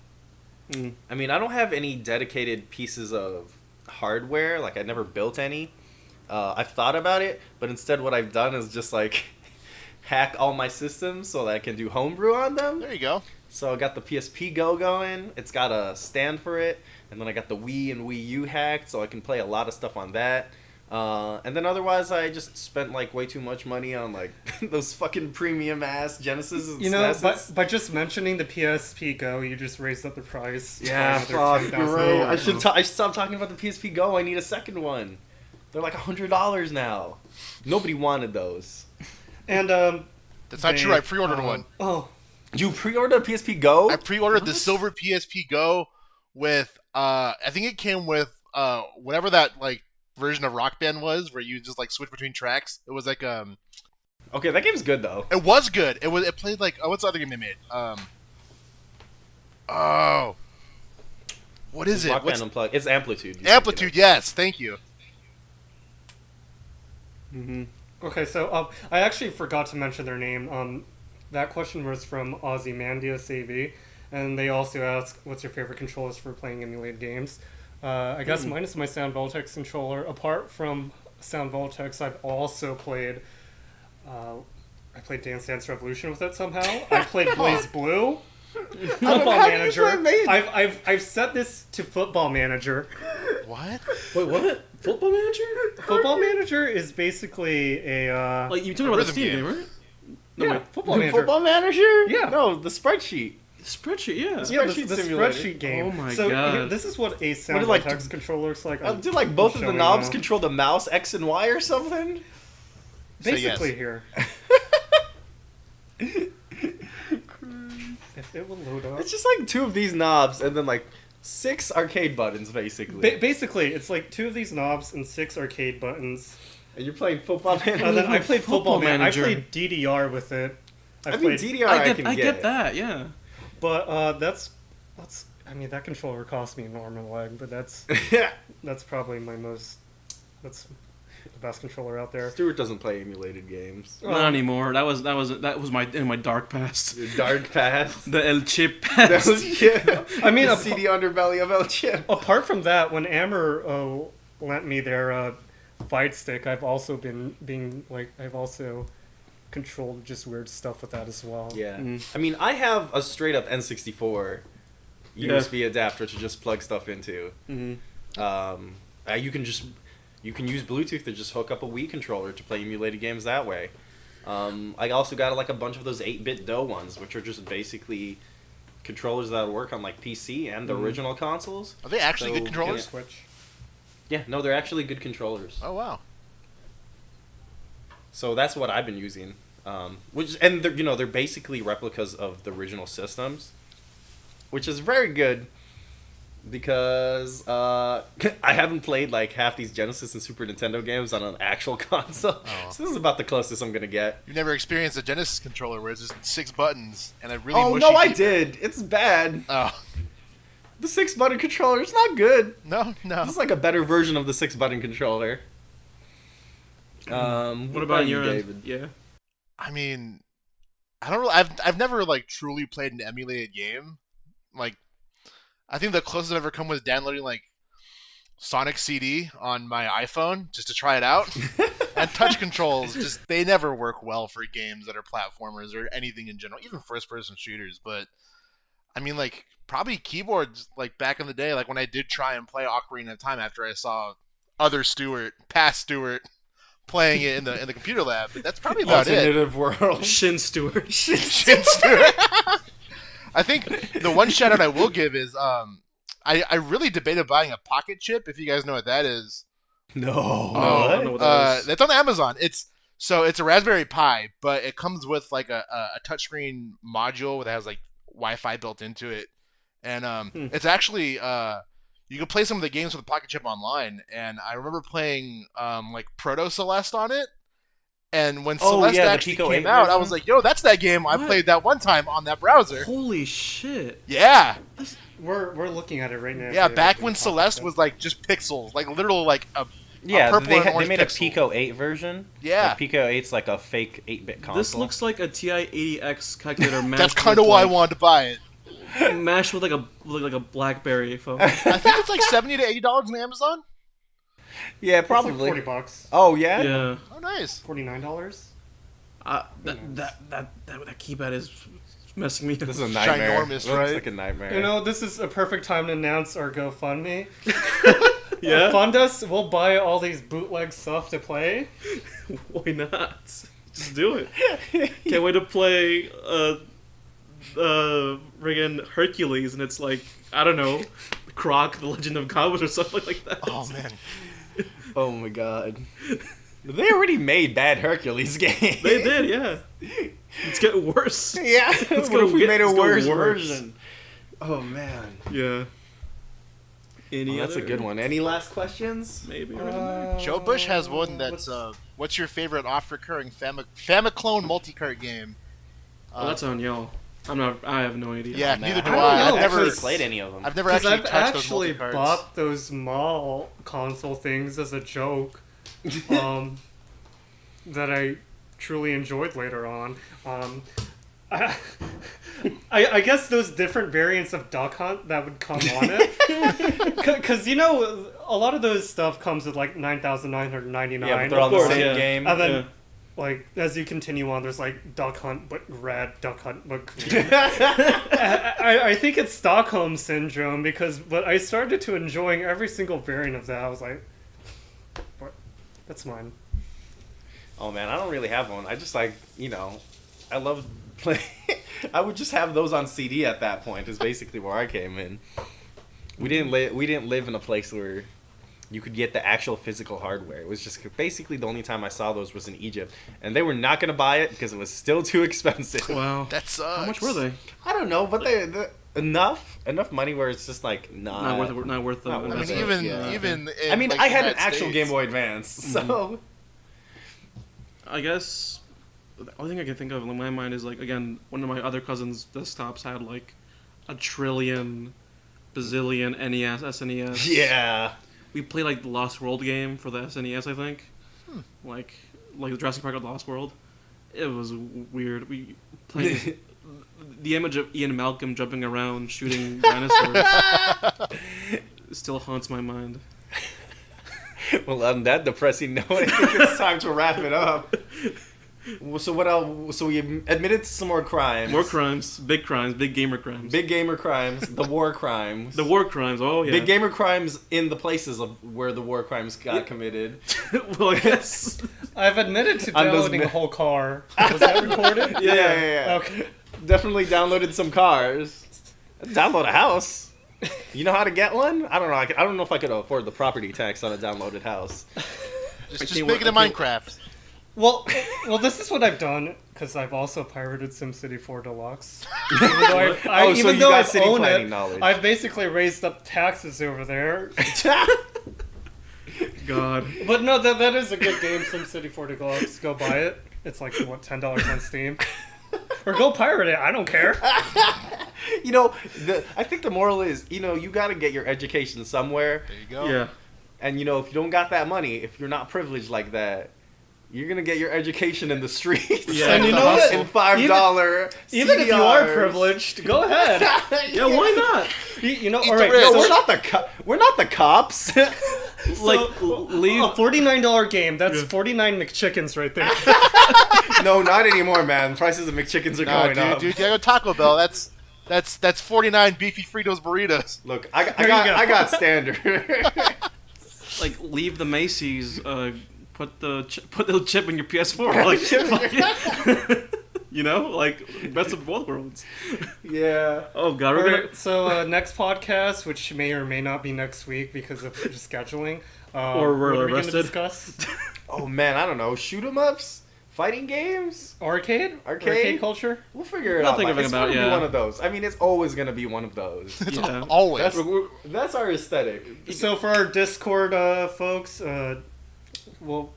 I mean, I don't have any dedicated pieces of hardware. Like, I never built any. I've thought about it, but instead what I've done is just, like, hack all my systems so that I can do homebrew on them. There you go. So I got the PSP Go going. It's got a stand for it. And then I got the Wii and Wii U hacked, so I can play a lot of stuff on that. And then otherwise, I just spent, like, way too much money on, like, those fucking premium-ass Genesis and you know, SNESes. by just mentioning the PSP Go, you just raised up the price. Yeah, by fuck, another you're $10,000. right. I should stop talking about the PSP Go. I need a second one. They're like $100 now. Nobody wanted those. And That's not true. I pre-ordered one. Oh, You pre-ordered a PSP Go? I pre-ordered the silver PSP Go with I think it came with whatever that like version of Rock Band was, where you just like switch between tracks. It was like Okay, that game's good though. it was good. It played like what's the other game they made? What is it? Rock What's Band Unplugged. It's Amplitude. you're Amplitude? thinking Yes, thank you. okay. So I actually forgot to mention their name. That question was from Ozymandias AV, and they also asked, "What's your favorite controllers for playing emulated games?" I guess mine is my Sound Voltex controller. Apart from Sound Voltex, I've also played. I played Dance Dance Revolution with it somehow. I played Blaze Blue. Football How did you Manager. play Maze? I've set this to Football Manager. What? of. Wait, what? Football Manager? Football Manager is basically a Like, you talking about the rhythm Steam game. game, right? yeah, Football Manager. Football Manager? Yeah. No, the spreadsheet. Spreadsheet, yeah. Yeah, Spreadsheet the simulator. spreadsheet game. Oh my so God. this is what a Sound did, like, Voltex controller looks like. Did like both of the knobs showing, control the mouse X and Y or something? Say yes. basically here. If it will load up. It's just like two of these knobs and then like 6 arcade buttons basically. Basically, it's like 2 of these knobs and 6 arcade buttons. And you're playing Football Manager. And then I played Football Manager. I Manager. played DDR with it. I mean, played, DDR I get that, yeah. but that's I mean, that controller cost me an arm and a leg, but that's probably that's the best controller out there. Stuart doesn't play emulated games. Not anymore. That was my in my dark past. Your dark past. The El Chip That past. was, yeah. I mean, the CD underbelly of El Chip. apart from that, when Amber lent me their fight stick, I've also I've also controlled just weird stuff with that as well. Yeah. I mean, I have a straight up N64 USB adapter to just plug stuff into. You can use Bluetooth to just hook up a Wii controller to play emulated games that way. I also got like a bunch of those 8-bit DOE ones, which are just basically controllers that work on like PC and the original consoles. Are they actually So, good controllers? Switch. Yeah, no, they're actually good controllers. Oh wow. So that's what I've been using. They're basically replicas of the original systems, which is very good because I haven't played like half these Genesis and Super Nintendo games on an actual console. Oh. So this is about the closest I'm gonna get. You've never experienced a Genesis controller where it's just 6 buttons and a really Oh mushy no, I keyboard? did. It's bad. Oh The 6-button controller is not good. no. This is like a better version of the 6-button controller. What about your David? end? Yeah. I mean, I don't really. I've never like truly played an emulated game. Like, I think the closest I've ever come was downloading like Sonic CD on my iPhone just to try it out. And touch controls they never work well for games that are platformers or anything in general, even first-person shooters. But I mean, like probably keyboards like back in the day, like when I did try and play Ocarina of Time after I saw past Stewart. Playing it in the computer lab, but that's probably about it. Alternative world. Shin Stewart. Shin Stewart. I think the one shout out I will give is I really debated buying a pocket chip, if you guys know what that is. No. Oh, I don't know what that is. It's on Amazon. It's a Raspberry Pi, but it comes with like a touchscreen module that has like Wi-Fi built into it, and it's actually you can play some of the games with the Pocket Chip online. And I remember playing like Proto Celeste on it. And when Celeste actually came out, I was like, "Yo, that's that game I played that one time on that browser." Holy shit! Yeah, We're looking at it right now. yeah. Back when Celeste was like just pixels, like literal like a purple and they orange made pixel. a Pico 8 version. Yeah. Like Pico 8's like a fake 8-bit console. This looks like a TI-80X calculator mashed. That's kind of why I wanted to buy it. Mashed with like a BlackBerry phone. I think it's like $70 to $80 on Amazon. Yeah, It's probably. like $40. Oh yeah. Yeah. Oh, nice. $49. That keypad is messing me up. This is a nightmare. Ginormous, Looks right? like a nightmare. You know, this is a perfect time to announce our GoFundMe. Yeah? Fund us. We'll buy all these bootleg stuff to play. Why not? Just do it. Can't wait to play friggin' Hercules, and it's like, I don't know, Croc, The Legend of Goblin or something like that. Oh man. Oh my god. They already made bad Hercules games. They did, yeah. It's getting worse. Yeah. It's What if we made a it's gonna worse worse. version? Oh man. Yeah. Oh, that's a good one. Any last questions? Maybe. Joe Bush has one that's what's your favorite off-recurring Famiclone multi-cart game? That's on y'all. I have no idea. Yeah, Man, neither do don't I. know. I've I've never actually played any of them. I've never Because actually I've touched actually those multi-carts. bought those mall console things as a joke that I truly enjoyed later on. I guess those different variants of Duck Hunt that would come on it. Because, you know, a lot of those stuff comes with like 9,999. Yeah, but they're on the course, same yeah. game. And then, Yeah. like, as you continue on, there's like Duck Hunt but red, Duck Hunt but green. I think it's Stockholm Syndrome but I started to enjoying every single variant of that. I was like, what? That's mine. Oh man, I don't really have one. I just like, you know, I love playing. I would just have those on CD at that point. Is basically where I came in. We didn't live in a place where you could get the actual physical hardware. It was just basically the only time I saw those was in Egypt, and they were not going to buy it because it was still too expensive. Wow. That sucks. How much were they? I don't know, but they enough money where it's just like Not worth the not worth I mean, investment. even Yeah. even. In, I mean, like, I the had an United actual States. Game Boy Advance, so I guess the only thing I can think of in my mind is like, again, one of my other cousins' desktops had like a trillion, bazillion NES, SNES. yeah. We played like the Lost World game for the SNES, I think. Like the Jurassic Park of the Lost World. It was weird. We played the image of Ian Malcolm jumping around shooting dinosaurs still haunts my mind. Well, on that depressing note, I think it's time to wrap it up. So what else? So we admitted to some more crimes. More crimes, big gamer crimes. Big gamer crimes, the war crimes. The war crimes, oh yeah. Big gamer crimes in the places of where the war crimes got committed. Well, yes. I've admitted to On those downloading a whole car. Was that recorded? Yeah. Okay. Definitely downloaded some cars. Download a house. You know how to get one? I don't know. I don't know if I could afford the property tax on a downloaded house. Just can't make it a wait- I can't- Minecraft. Well, this is what I've done because I've also pirated SimCity 4 Deluxe. Even though Oh, so you got I city own planning it, knowledge. I've basically raised up taxes over there. God. But no, that is a good game, SimCity 4 Deluxe. Go buy it. It's like, what, $10 on Steam? Or go pirate it. I don't care. You know, I think the moral is, you know, you got to get your education somewhere. There you go. Yeah. And, you know, if you don't got that money, if you're not privileged like that, you're going to get your education in the streets. Yeah, and you know what? In $5 Even if you are CDRs. privileged, go ahead. Yeah, why not? You know, Eat all the right. rich. No, so- we're not the cops. Like, leave. A $49 game. That's Yeah. 49 McChickens right there. No, not anymore, man. Prices of McChickens are Nah, going up. dude, you gotta go Taco Bell. That's 49 beefy Fritos burritos. Look, There you go. I got standard. Like, leave the Macy's. Put the chip in your PS4. Like, fuck it. You know, like best of both worlds. Yeah. Oh God, we're All gonna. right, so next podcast, which may or may not be next week because of scheduling, Or were what are we gonna arrested. discuss? Oh man, I don't know. Shoot 'em ups, fighting games. Arcade culture. We'll figure it We'll out. think of it It's about, gonna be yeah. one of those. I mean, it's always gonna be one of those. Yeah. Always. That's our aesthetic. So for our Discord folks, we'll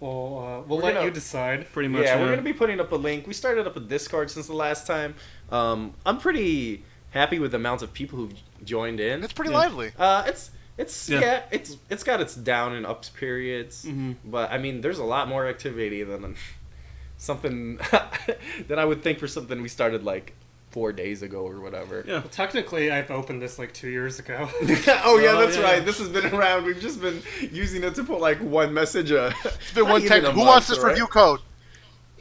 let gonna- you decide. Pretty much. Yeah, we're gonna be putting up a link. We started up a Discord since the last time. I'm pretty happy with the amount of people who've joined in. It's pretty lively. Yeah. It's got its down and ups periods, but I mean, there's a lot more activity than something that I would think for something we started like 4 days ago or whatever. Yeah. Technically, I've opened this like 2 years ago. Oh yeah, Oh, that's yeah. right. This has been around. We've just been using it to put like one message. It's been one text. Who wants this review code?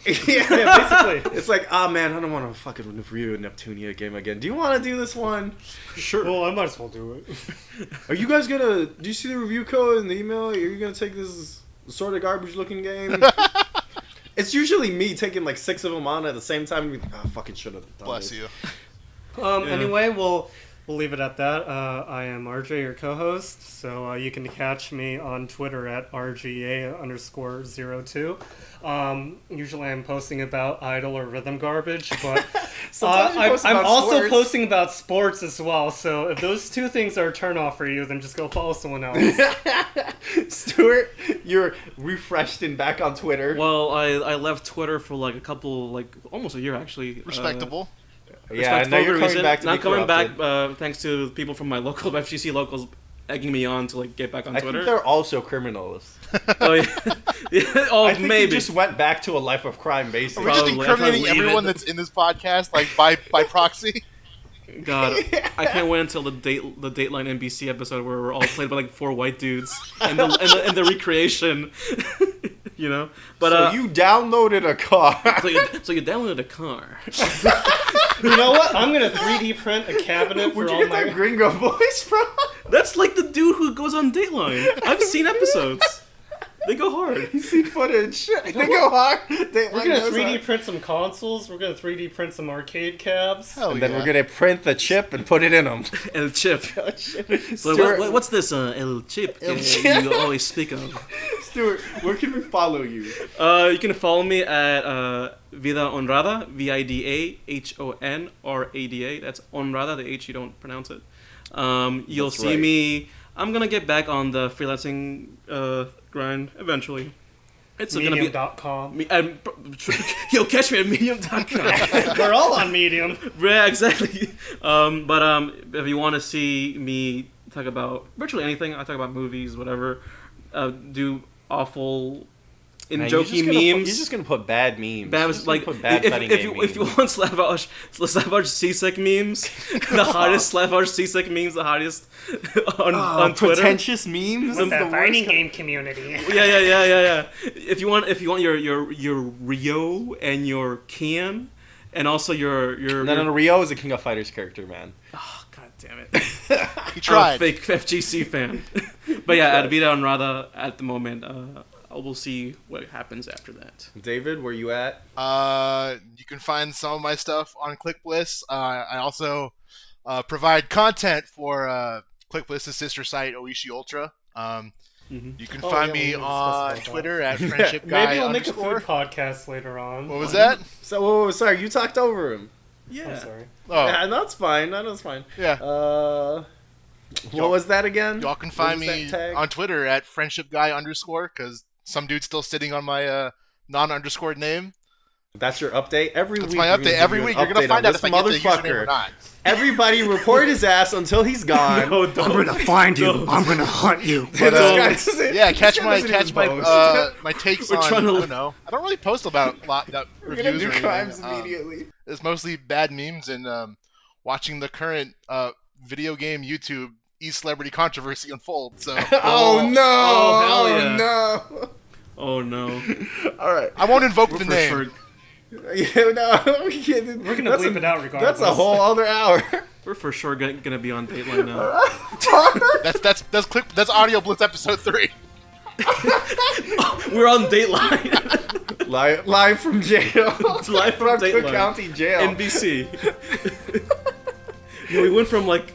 Yeah. Yeah, basically. It's like, ah man, I don't want to fucking review a Neptunia game again. Do you want to do this one? Sure. Well, I might as well do it. Are you guys gonna? Do you see the review code in the email? Are you gonna take this sort of garbage looking game? It's usually me taking like 6 of them on at the same time and be like, oh, fucking should have done Bless this. you. Anyway, we'll leave it at that. I am RJ, your co-host, so you can catch me on Twitter at RGA_02. Usually I'm posting about idle or rhythm garbage, but Sometimes you post I'm about also sports. posting about sports as well, so if those two things are a turn off for you, then just go follow someone else. Stuart, you're refreshed and back on Twitter. Well, I left Twitter for like a couple, like almost a year actually. Respectable. Yeah, and now you're coming reason. back to Now be I'm coming back corrupted. thanks to people from my local FGC locals egging me on to like get back on I Twitter. think they're also criminals. Oh yeah, yeah. Oh I think maybe. they just went back to a life of crime, Are basically. we just Probably. incriminating If I leave everyone it- that's in this podcast, like by proxy? God, I can't wait until the Dateline NBC episode where we're all played by like 4 white dudes and the recreation. You know, but So you downloaded a car. so you downloaded a car. You know what? I'm gonna 3D print a cabinet Where'd for you all get that my... gringo voice from? That's like the dude who goes on Dateline. I've seen episodes. They go hard. You see footage. They go hard. We're gonna 3D print some consoles. We're gonna 3D print some arcade cabs. Hell And then yeah. we're gonna print the chip and put it in them. El Chip. So Stuart, what's this El Chip El Chip? you always speak of? Stuart, where can we follow you? You can follow me at Vida Honrada, VIDAHONRADA. That's Honrada, the H you don't pronounce it. You'll That's see right. me. I'm gonna get back on the freelancing grind eventually. It's gonna be. Medium.com. You'll catch me at Medium.com. We're all on Medium. Yeah, exactly. But if you want to see me talk about virtually anything, I talk about movies, whatever. Do awful, Man, jokey You're memes. just gonna put bad memes. Bad, You're just gonna like put bad fighting if game you memes. want Slav Seasick memes, the hottest Slav Seasick memes, the hottest on Twitter. Pretentious memes. The is the worst fighting kind- game community. Yeah. If you want your Rio and your Kian, and also your No, Rio is a King of Fighters character, man. Oh, God damn it! He I'm a tried. fake FGC fan. But yeah, at Vida and Rada at the moment, we'll see what happens after that. David, where you at? You can find some of my stuff on ClickBliss. I also provide content for ClickBliss's sister site, Oishi Ultra. You can Oh, find yeah, we me didn't discuss on about that. Twitter at friendship guy Maybe we'll make a underscore. food podcast later on. What was that? So, whoa, sorry, you talked over him. Yeah. I'm sorry. Oh, Yeah, that's fine. That's fine. yeah. What was that again? Y'all can What find was that me tag? on Twitter at friendship guy underscore because some dude's still sitting on my non-underscored name. That's your update every That's week. my we're gonna update. give Every you an week you're gonna update find on out this if I get the username or motherfucker. not. Everybody report his ass until he's gone. No, don't. find you. I'm gonna hunt you. But, This guy doesn't- Yeah, this catch guy my doesn't even post. my takes We're on. trying to- I don't know. I don't really post about that We're gonna reviews do or anything. crimes immediately. It's mostly bad memes and watching the current video game YouTube e-celebrity controversy unfold. So Oh no! Oh, hell yeah. no! Oh no. All right. I won't invoke the For name. sure, Yeah, no, we can't. We're gonna That's bleep a- it out regardless. That's a whole other hour. we're for sure gonna be on Dateline now. That's Audio Blitz episode 3. We're on Dateline. live from jail. Live from Cook Dateline. County Jail. NBC. We went from like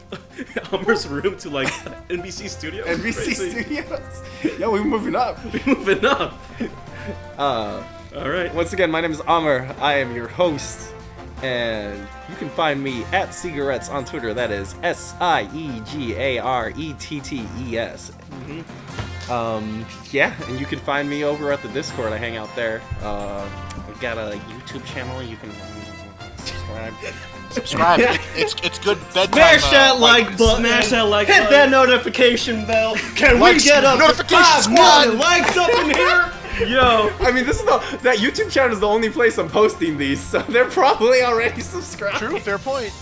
Homer's room to like NBC Studios. NBC Crazy. Studios. Yo, we're moving up. Moving up. Uh, All right. once again, my name is Amr. I am your host, and you can find me at Cigarettes on Twitter. That is SIEGARETTES. Yeah, and you can find me over at the Discord. I hang out there. We've got a YouTube channel. You can subscribe. Subscribe. It's good bedtime. Smash that like button. Smash that like Hit button. that notification bell. Can Like we get up to notification 5 squad. million likes up in here? Yo. I mean, that YouTube channel is the only place I'm posting these, so they're probably already subscribed. True, fair point.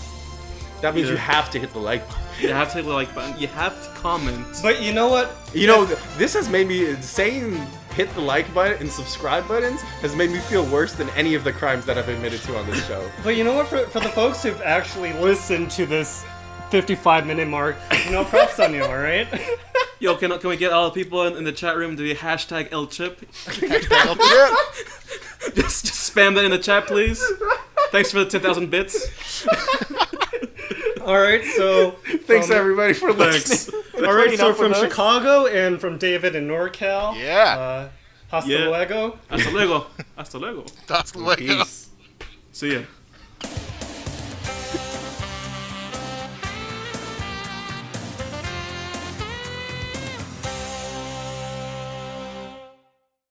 That means Yeah. you have to hit the like button. You have to hit the like button. You have to comment. But you know what? You know, this has made me saying hit the like button and subscribe buttons has made me feel worse than any of the crimes that I've admitted to on this show. But you know what? For the folks who've actually listened to this 55-minute mark, you know, props on you, all right? Yo, can we get all the people in the chat room to be hashtag El Chip? just spam that in the chat, please. Thanks for the 10,000 bits. All right, so Thanks from- everybody for Thanks. listening. All right, Putting so up with from us. Chicago and from David in NorCal. Yeah. Hasta Yeah. luego. Hasta luego. Hasta luego. That's the way. Peace. See ya.